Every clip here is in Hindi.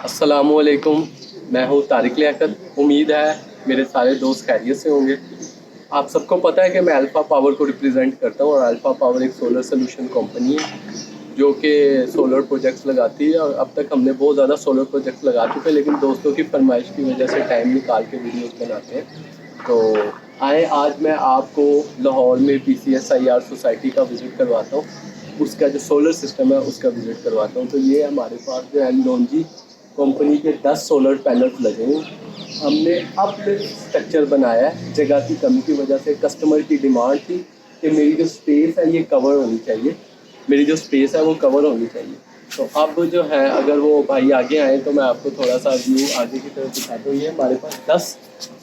अस्सलामुअलैकुम। मैं हूँ तारिक लियाकत। उम्मीद है मेरे सारे दोस्त खैरियत से होंगे। आप सबको पता है कि मैं अल्फ़ा पावर को रिप्रेजेंट करता हूँ और अल्फ़ा पावर एक सोलर सोल्यूशन कंपनी है जो कि सोलर प्रोजेक्ट्स लगाती है। और अब तक हमने बहुत ज़्यादा सोलर प्रोजेक्ट्स लगा चुके हैं, लेकिन दोस्तों की फरमाइश की वजह से टाइम निकाल के वीडियोस बनाते हैं। तो आए आज मैं आपको लाहौर में PCSIR सोसाइटी का विज़िट करवाता हूँ, उसका जो सोलर सिस्टम है उसका विज़िट करवाता हूँ। तो ये हमारे पास जो है लोनजी कंपनी के 10 सोलर पैनल्स लगे हैं। हमने अपलिफ्ट स्ट्रक्चर बनाया है, जगह की कमी की वजह से कस्टमर की डिमांड थी कि मेरी जो स्पेस है ये कवर होनी चाहिए, मेरी जो स्पेस है वो कवर होनी चाहिए। तो अब जो है अगर वो भाई आगे आए तो मैं आपको थोड़ा सा व्यू आगे की तरफ दिखाता हूँ। ये हमारे पास 10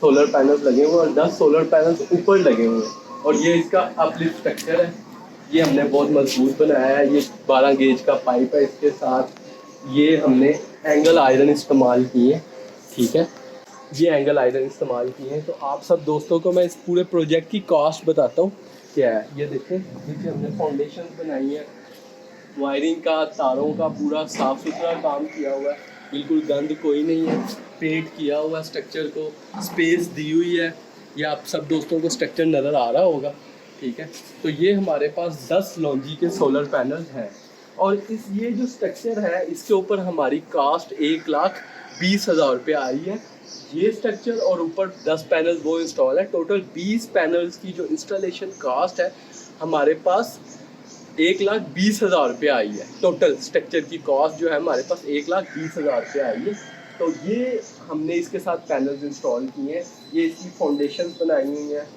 सोलर पैनल्स लगे हुए हैं और 10 सोलर पैनल्स ऊपर लगे हुए हैं और ये इसका अपलिफ्ट स्ट्रक्चर है। ये हमने बहुत मजबूत बनाया है। ये 12 गेज का पाइप है, इसके साथ ये हमने एंगल आयरन इस्तेमाल किए, ठीक है। ये एंगल आयरन इस्तेमाल किए हैं। तो आप सब दोस्तों को मैं इस पूरे प्रोजेक्ट की कॉस्ट बताता हूँ क्या है। ये देखें, नीचे हमने फाउंडेशन बनाई है, वायरिंग का, तारों का पूरा साफ़ सुथरा काम किया हुआ है, बिल्कुल गंद कोई नहीं है। पेंट किया हुआ स्ट्रक्चर को, स्पेस दी हुई है। ये आप सब दोस्तों को स्ट्रक्चर नज़र आ रहा होगा, ठीक है। तो ये हमारे पास 10 लॉन्जी के सोलर पैनल हैं और इस ये जो स्ट्रक्चर है इसके ऊपर हमारी कास्ट 1,20,000 रुपये आई है। ये स्ट्रक्चर और ऊपर 10 पैनल वो इंस्टॉल है। टोटल 20 पैनल्स की जो इंस्टॉलेशन कास्ट है हमारे पास 1,20,000 रुपये आई है। टोटल स्ट्रक्चर की कॉस्ट जो है हमारे पास 1,20,000 रुपये आई है। तो ये हमने इसके साथ पैनल्स इंस्टॉल किए हैं। ये इसकी फाउंडेशन बनाई हुई हैं,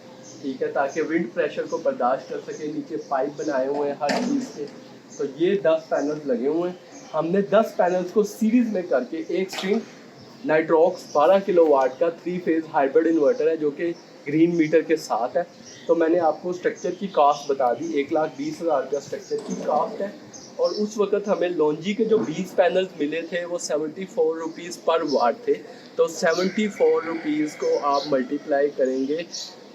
ठीक है, ताकि विंड प्रेशर को बर्दाश्त कर सके। नीचे पाइप बनाए हुए हैं हर चीज़ के। तो ये 10 पैनल्स लगे हुए हैं। हमने 10 पैनल्स को सीरीज़ में करके एक स्ट्रिंग नाइट्रॉक्स 12 किलोवाट का 3 फेज़ हाइब्रिड इन्वर्टर है जो कि ग्रीन मीटर के साथ है। तो मैंने आपको स्ट्रक्चर की कास्ट बता दी, 1,20,000 रुपया स्ट्रक्चर की कास्ट है। और उस वक्त हमें लॉन्जी के जो 20 पैनल्स मिले थे वो 74 रुपीज़ पर वाट थे। तो 74 रुपीज़ को आप मल्टीप्लाई करेंगे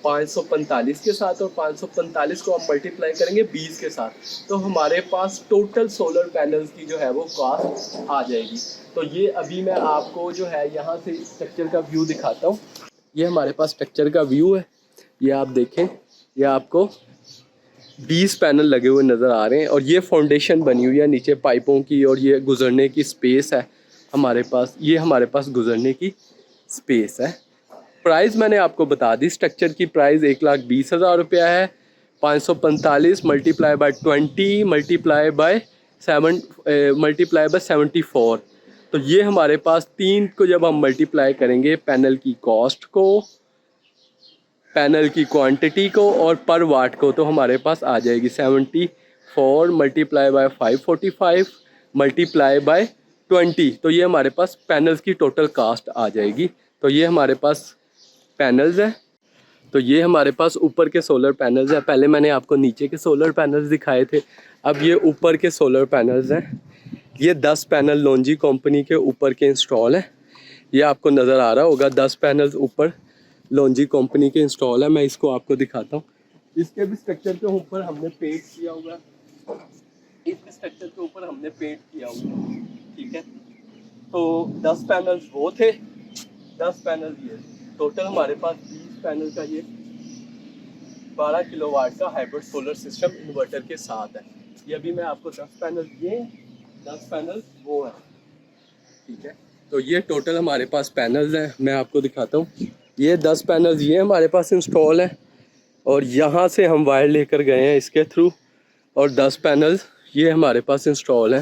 545 के साथ और 545 को आप मल्टीप्लाई करेंगे 20 के साथ, तो हमारे पास टोटल सोलर पैनल्स की जो है वो कास्ट आ जाएगी। तो ये अभी मैं आपको जो है यहाँ से स्ट्रक्चर का व्यू दिखाता हूँ। ये हमारे पास स्ट्रक्चर का व्यू है, ये आप देखें। ये आपको 20 पैनल लगे हुए नज़र आ रहे हैं और ये फाउंडेशन बनी हुई है नीचे पाइपों की और ये गुजरने की स्पेस है हमारे पास। ये हमारे पास गुजरने की स्पेस है। प्राइस मैंने आपको बता दी, स्ट्रक्चर की प्राइस 1,20,000 रुपया है। 545 मल्टीप्लाई बाय 20 मल्टीप्लाई बाय 74। तो ये हमारे पास 3 को जब हम मल्टीप्लाई करेंगे पैनल की कॉस्ट को, पैनल की क्वांटिटी को और पर वाट को, तो हमारे पास आ जाएगी 74 मल्टीप्लाई बाय 545 मल्टीप्लाई बाय 20। तो ये हमारे पास पैनल्स की टोटल कास्ट आ जाएगी। तो ये हमारे पास पैनल्स है। तो ये हमारे पास ऊपर के सोलर पैनल्स हैं। पहले मैंने आपको नीचे के सोलर पैनल्स दिखाए थे, अब ये ऊपर के सोलर पैनल्स हैं। ये 10 पैनल लॉन्जी कंपनी के ऊपर के इंस्टॉल है। ये आपको नज़र आ रहा होगा, 10 पैनल्स ऊपर लॉन्जी कंपनी के इंस्टॉल है। मैं इसको आपको दिखाता हूँ। इसके भी स्ट्रक्चर के ऊपर हमने पेंट किया हुआ है, इस स्ट्रक्चर के ऊपर हमने पेंट किया हुआ है, ठीक है। तो 10 पैनल्स वो थे, 10 पैनल ये, टोटल हमारे पास 20 पैनल का ये 12 किलोवाट का हाइब्रिड सोलर सिस्टम इन्वर्टर के साथ है। ये अभी मैं आपको 10 पैनल, ये 10 पैनल वो है, ठीक है। तो ये टोटल हमारे पास पैनल्स हैं, मैं आपको दिखाता हूँ। ये 10 पैनल्स ये हमारे पास इंस्टॉल है और यहाँ से हम वायर लेकर गए हैं इसके थ्रू, और 10 पैनल्स ये हमारे पास इंस्टॉल है,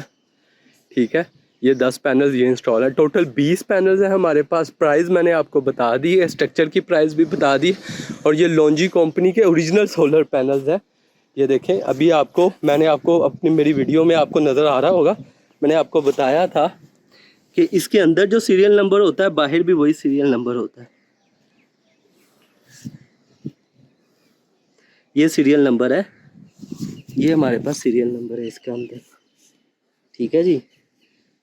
ठीक है। ये 10 पैनल्स ये इंस्टॉल है। टोटल 20 पैनल्स हैं हमारे पास। प्राइस मैंने आपको बता दी है, स्ट्रक्चर की प्राइस भी बता दी, और ये लॉन्जी कंपनी के ओरिजिनल सोलर पैनल्स हैं। ये देखें, अभी आपको मैंने आपको अपनी मेरी वीडियो में आपको नज़र आ रहा होगा, मैंने आपको बताया था कि इसके अंदर जो सीरियल नंबर होता है बाहर भी वही सीरियल नंबर होता है। ये सीरियल नंबर है, ये हमारे पास सीरियल नंबर है इसके अंदर, ठीक है जी।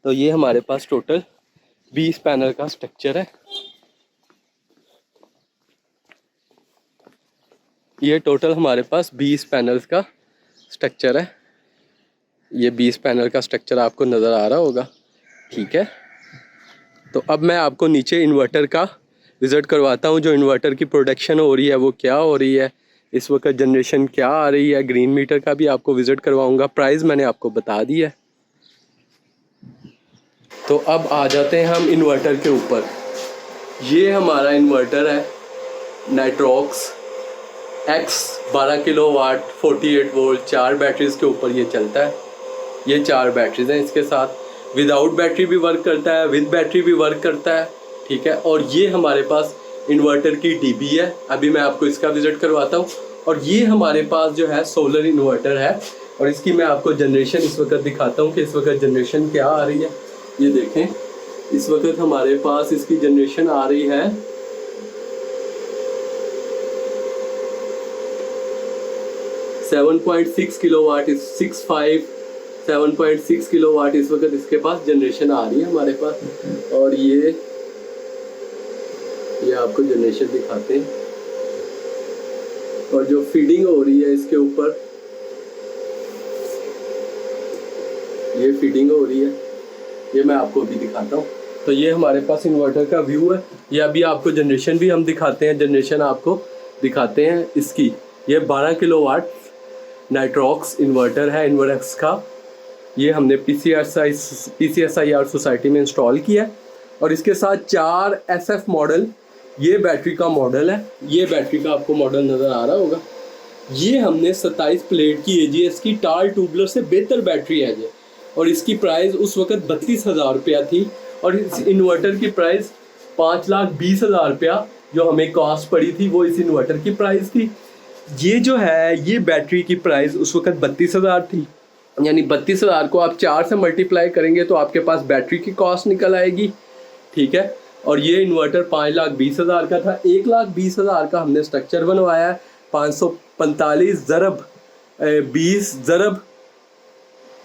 तो ये हमारे पास टोटल 20 पैनल का स्ट्रक्चर है। ये टोटल हमारे पास 20 पैनल्स का स्ट्रक्चर है। ये 20 पैनल का स्ट्रक्चर आपको नज़र आ रहा होगा, ठीक है। तो अब मैं आपको नीचे इन्वर्टर का विज़िट करवाता हूँ, जो इन्वर्टर की प्रोडक्शन हो रही है वो क्या हो रही है, इस वक्त जनरेशन क्या आ रही है। ग्रीन मीटर का भी आपको विज़िट करवाऊँगा, प्राइस मैंने आपको बता दिया है। तो अब आ जाते हैं हम इन्वर्टर के ऊपर। ये हमारा इन्वर्टर है Nitrox X 12 kilowatt 48 volt, 4 batteries के ऊपर ये चलता है। ये 4 बैटरीज़ हैं इसके साथ, विदाउट बैटरी भी वर्क करता है, विद बैटरी भी वर्क करता है, ठीक है। और ये हमारे पास इन्वर्टर की डीबी है, अभी मैं आपको इसका विज़िट करवाता हूँ। और ये हमारे पास जो है सोलर इन्वर्टर है, और इसकी मैं आपको जनरेशन इस वक्त दिखाता हूँ कि इस वक्त जनरेशन क्या आ रही है। ये देखें, इस वक्त हमारे पास इसकी जनरेशन आ रही है 7.6 किलोवाट, 7.6 किलोवाट इस वक्त इसके पास जनरेशन आ रही है हमारे पास। और ये आपको जनरेशन दिखाते हैं, और जो फीडिंग हो रही है इसके ऊपर, ये फीडिंग हो रही है, ये मैं आपको अभी दिखाता हूँ। तो ये हमारे पास इन्वर्टर का व्यू है। ये अभी आपको जनरेशन भी हम दिखाते हैं, जनरेशन आपको दिखाते हैं इसकी। ये 12 किलोवाट नाइट्रॉक्स इन्वर्टर है इन्वर्क्स का। ये हमने PCSIR सोसाइटी में इंस्टॉल किया है, और इसके साथ 4 SF मॉडल, ये बैटरी का मॉडल है। ये बैटरी का आपको मॉडल नज़र आ रहा होगा। ये हमने 27 प्लेट की AGS की टाल ट्यूबलर से बेहतर बैटरी है ये, और इसकी प्राइस उस वक्त 32,000 रुपया थी, और इस इन्वर्टर की प्राइस 5,20,000 रुपया जो हमें कॉस्ट पड़ी थी, वो इस इन्वर्टर की प्राइस थी। ये जो है, ये बैटरी की प्राइस उस वक्त 32,000 थी, यानी 32,000 को आप 4 से मल्टीप्लाई करेंगे तो आपके पास बैटरी की कॉस्ट निकल आएगी, ठीक है। और ये इन्वर्टर 5,20,000 का था। 1,20,000 का हमने स्ट्रक्चर बनवाया है। 545 ज़रब 20 ज़रब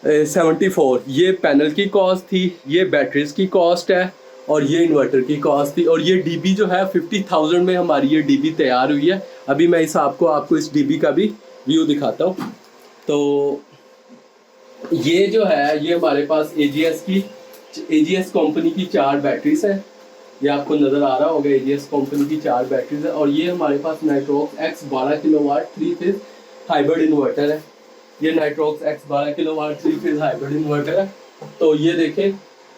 74 ये पैनल की कॉस्ट थी, ये बैटरीज की कॉस्ट है, और ये इन्वर्टर की कॉस्ट थी। और ये डीबी जो है 50,000 में हमारी ये डीबी तैयार हुई है। अभी मैं आपको इस डीबी का भी व्यू दिखाता हूँ। तो ये जो है, ये हमारे पास AGS कंपनी की 4 बैटरीज हैं। ये आपको नज़र आ रहा होगा, AGS कंपनी की 4 बैटरीज है। और ये हमारे पास Nitrox X 12 kilowatt 3 phase hybrid inverter है। ये Nitrox X 12 kilowatt 3 phase hybrid inverter है। तो ये देखें,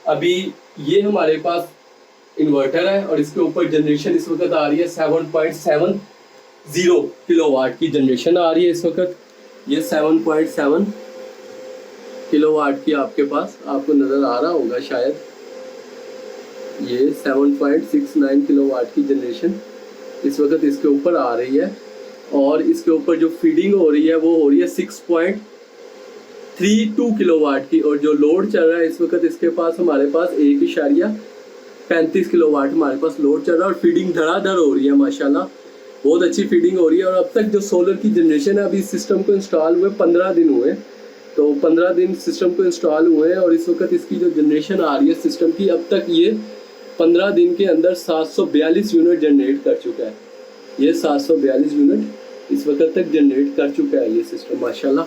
अभी ये हमारे पास इन्वर्टर है, और इसके ऊपर जनरेशन इस वक्त आ रही है 7.70 किलोवाट की जनरेशन आ रही है इस वक्त। ये 7.7 किलोवाट की आपके पास आपको नज़र आ रहा होगा शायद। ये 7.69 किलोवाट की जनरेशन इस वक्त इसके ऊपर आ रही है, और इसके ऊपर जो फीडिंग हो रही है वो हो रही है 6.32 किलोवाट की। और जो लोड चल रहा है इस वक्त इसके पास हमारे पास 1.35 किलोवाट हमारे पास लोड चल रहा है, और फीडिंग धड़ाधड़ हो रही है माशाल्लाह, बहुत अच्छी फीडिंग हो रही है। और अब तक जो सोलर की जनरेशन है, अभी इस सिस्टम को इंस्टॉल हुए 15 दिन हुए, तो 15 दिन सिस्टम को इंस्टॉल हुए हैं, और इस वक्त इसकी जो जनरेशन आ रही है सिस्टम की, अब तक ये 15 दिन के अंदर 742 यूनिट जनरेट कर चुका है। ये 742 यूनिट इस वक्त तक जनरेट कर चुका है ये सिस्टम माशाल्लाह।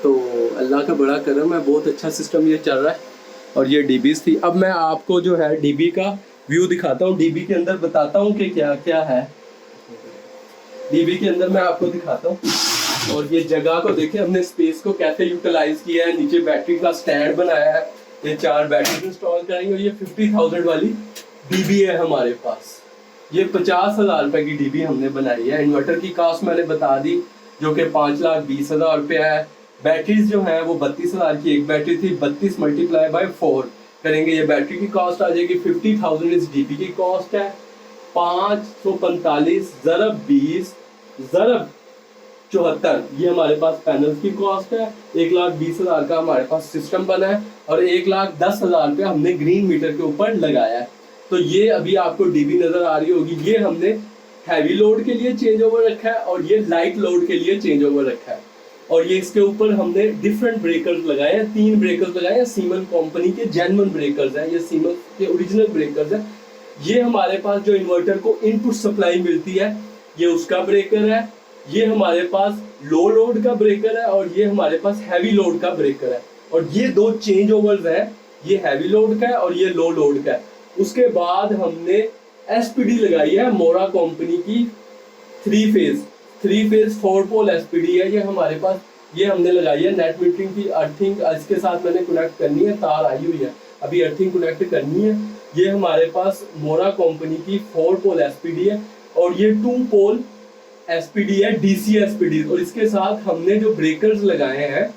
तो अल्लाह का बड़ा करम है, बहुत अच्छा सिस्टम ये चल रहा है। और ये डीबीज़ थी। अब मैं आपको जो है डीबी का व्यू दिखाता हूँ, डीबी के अंदर बताता हूँ कि क्या क्या है। डीबी के अंदर मैं आपको दिखाता हूँ, और ये जगह को देखें, हमने स्पेस को कैसे यूटिलाइज किया है। नीचे बैटरी का स्टैंड बनाया है, ये 4 बैटरी इंस्टॉल करेंगे। और ये 50,000 वाली डीबी है हमारे पास। ये 50,000 रुपए की डीबी हमने बनाई है। इन्वर्टर की कॉस्ट मैंने बता दी, जो कि 5,20,000 रुपया है। बैटरीज जो है वो 32,000 की एक बैटरी थी, 32 मल्टीप्लाई बाय 4 करेंगे, ये बैटरी की कॉस्ट आ जाएगी। 50,000 इस डीबी की कॉस्ट है। 545 ज़रब 20 ज़रब 74 ये हमारे पास पैनल की कॉस्ट है। 1,20,000 का हमारे पास सिस्टम बना है, और 1,10,000 रुपया हमने ग्रीन मीटर के ऊपर लगाया है। तो ये अभी आपको डीबी नजर आ रही होगी। ये हमने हैवी लोड के लिए चेंज ओवर रखा है, और ये लाइट लोड के लिए चेंज ओवर रखा है। और ये इसके ऊपर हमने डिफरेंट ब्रेकर्स लगाए हैं, 3 ब्रेकर्स लगाए हैं। सीमन कंपनी के जेन्युइन ब्रेकर्स हैं, ये सीमन के ओरिजिनल ब्रेकर्स हैं। ये हमारे पास जो इन्वर्टर को इनपुट सप्लाई मिलती है, ये उसका ब्रेकर है। ये हमारे पास लो लोड का ब्रेकर है, और ये हमारे पास हैवी लोड का ब्रेकर है। और ये 2 चेंज ओवर्स है, ये हैवी लोड का है और ये लो लोड का है। उसके बाद हमने एसपीडी लगाई है मोरा कंपनी की, थ्री फेज 4 पोल एसपीडी है ये हमारे पास। ये हमने लगाई है नेट मीटरिंग की अर्थिंग इसके साथ मैंने कनेक्ट करनी है, तार आई हुई है, अभी अर्थिंग कनेक्ट करनी है। ये हमारे पास मोरा कंपनी की 4 पोल एसपीडी है और ये 2 पोल एसपीडी है, डीसी एसपीडी। और इसके साथ हमने जो ब्रेकर्स लगाए हैं,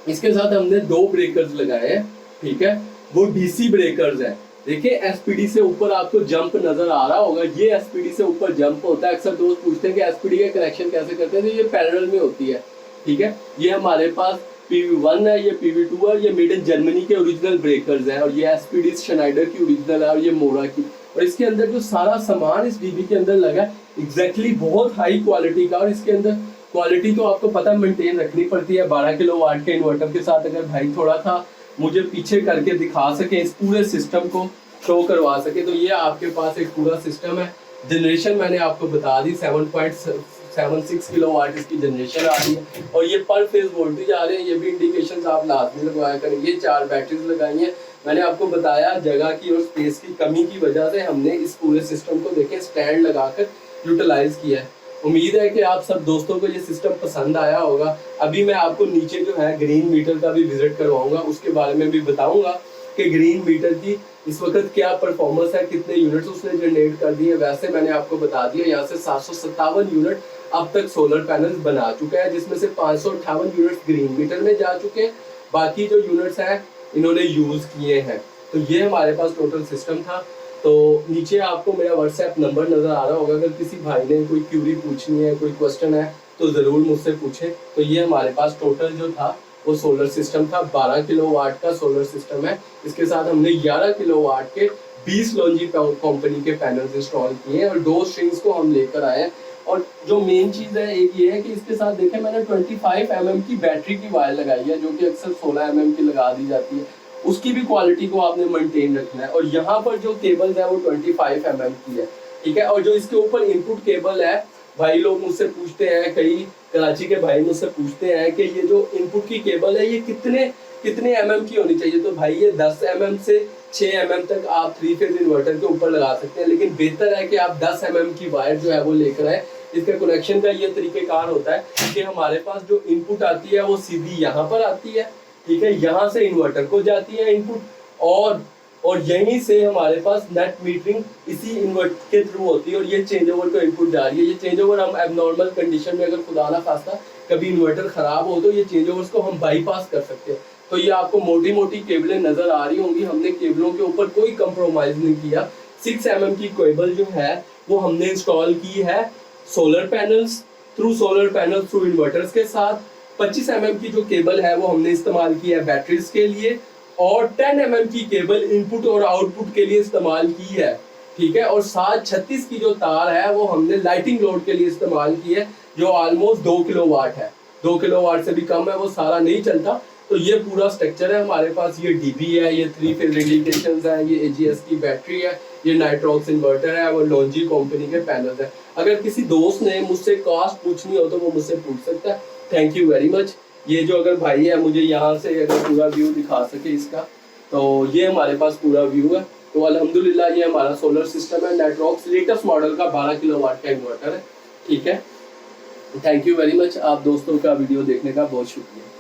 इसके साथ हमने 2 ब्रेकर्स लगाए हैं, ठीक है, वो डीसी ब्रेकर्स है। देखिए एसपीडी से ऊपर आपको जंप नजर आ रहा होगा, ये एसपीडी से ऊपर जंप होता है। अक्सर दोस्त पूछते हैं कि एसपीडी का कनेक्शन कैसे करते हैं, तो ये पैरेलल में होती है, ठीक है। ये हमारे पास PV1 है, ये PV2 है, ये मेड इन जर्मनी के ओरिजिनल ब्रेकर्स हैं और ये एसपीडी शनाइडर की ओरिजिनल है और ये मोरा की। और इसके अंदर जो सारा सामान इस डीबी के अंदर लगा है एग्जैक्टली बहुत हाई क्वालिटी का, और इसके अंदर क्वालिटी तो आपको पता मेंटेन रखनी पड़ती है। 12 किलोवाट के इन्वर्टर के साथ अगर भाई थोड़ा सा मुझे पीछे करके दिखा सके, इस पूरे सिस्टम को शो करवा सके, तो ये आपके पास एक पूरा सिस्टम है। जनरेशन मैंने आपको बता दी, 7.76 किलोवाट इसकी जनरेशन आ रही है और ये पर फेज वोल्टेज आ रहे हैं। ये भी इंडिकेशंस आप लाजमी लगवाया करें। ये 4 बैटरीज लगाई हैं। मैंने आपको बताया जगह की और स्पेस की कमी की वजह से हमने इस पूरे सिस्टम को देखें स्टैंड लगाकर यूटिलाइज किया है। उम्मीद है कि आप सब दोस्तों को ये सिस्टम पसंद आया होगा। अभी मैं आपको नीचे जो है ग्रीन मीटर का भी विजिट करवाऊंगा, उसके बारे में भी बताऊंगा कि ग्रीन मीटर की इस वक्त क्या परफॉर्मेंस है, कितने यूनिट्स उसने जनरेट कर दिए। वैसे मैंने आपको बता दिया यहाँ से 757 यूनिट अब तक सोलर पैनल्स बना चुका है, जिसमें से 558 यूनिट्स ग्रीन मीटर में जा चुके हैं। बाकी जो यूनिट्स हैं इन्होंने यूज किए हैं। तो ये हमारे पास टोटल सिस्टम था। तो नीचे आपको मेरा व्हाट्सएप नंबर नजर आ रहा होगा, अगर किसी भाई ने कोई क्यूरी पूछनी है, कोई क्वेश्चन है तो ज़रूर मुझसे पूछें। तो ये हमारे पास टोटल जो था वो सोलर सिस्टम था, 12 किलोवाट का सोलर सिस्टम है। इसके साथ हमने 11 किलोवाट के 20 लॉन्जी कंपनी के पैनल्स इंस्टॉल किए हैं और 2 स्ट्रिंग्स को हम लेकर आए हैं। और जो मेन चीज़ है एक ये है कि इसके साथ देखें मैंने 25 mm की बैटरी की वायर लगाई है, जो कि अक्सर 16 mm की लगा दी जाती है। उसकी भी क्वालिटी को आपने मेंटेन रखना है। और यहाँ पर जो केबल है वो 25 mm की है, ठीक है। और जो इसके ऊपर इनपुट केबल है, भाई लोग मुझसे पूछते हैं, कई कराची के भाई मुझसे पूछते हैं कि ये जो इनपुट की केबल है ये कितने mm की होनी चाहिए। तो भाई ये 10 mm से 6 mm तक आप 3 फेज इन्वर्टर के ऊपर लगा सकते हैं, लेकिन बेहतर है कि आप 10 mm की वायर जो है वो लेकर आए। इसका कनेक्शन का ये तरीकेकार होता है कि हमारे पास जो इनपुट आती है वो सीधी यहाँ पर आती है, ठीक है, यहाँ से इन्वर्टर को जाती है इनपुट, और यहीं से हमारे पास नेट मीटरिंग इसी इन्वर्टर के थ्रू होती है और ये चेंज ओवर को इनपुट जा रही है। ये चेंज ओवर हम एबनॉर्मल कंडीशन में अगर खुदा ना खास्ता कभी इन्वर्टर खराब हो तो ये चेंज ओवर्स को हम बाईपास कर सकते हैं। तो ये आपको मोटी मोटी केबलें नजर आ रही होंगी, हमने केबलों के ऊपर कोई कंप्रोमाइज नहीं किया। 6 mm की केबल जो है वो हमने इंस्टॉल की है सोलर पैनल्स थ्रू इन्वर्टर्स के साथ। 25 mm की जो केबल है वो हमने इस्तेमाल की है बैटरीज के लिए, और 10 mm की केबल इनपुट और आउटपुट के लिए इस्तेमाल की है, ठीक है। और 736 की जो तार है वो हमने लाइटिंग लोड के लिए इस्तेमाल की है, जो ऑलमोस्ट 2 किलोवाट है। 2 किलोवाट से भी कम है, वो सारा नहीं चलता। तो ये पूरा स्ट्रक्चर है हमारे पास। ये डीबी है, ये 3 फेज इंडिकेशंस है, ये एजीएस की बैटरी है, ये नाइट्रॉक्स इन्वर्टर है, वो लॉन्जी कंपनी के पैनल्स है। अगर किसी दोस्त ने मुझसे कास्ट पूछनी हो तो वो मुझसे पूछ सकता है। Thank you very much. ये जो अगर भाई है मुझे यहाँ से अगर पूरा व्यू दिखा सके इसका, तो ये हमारे पास पूरा व्यू है। तो अल्हम्दुलिल्लाह ये हमारा सोलर सिस्टम है, नाइट्रॉक्स लेटेस्ट मॉडल का 12 किलोवाट का इन्वर्टर है, ठीक है। Thank you very much. आप दोस्तों का वीडियो देखने का बहुत शुक्रिया।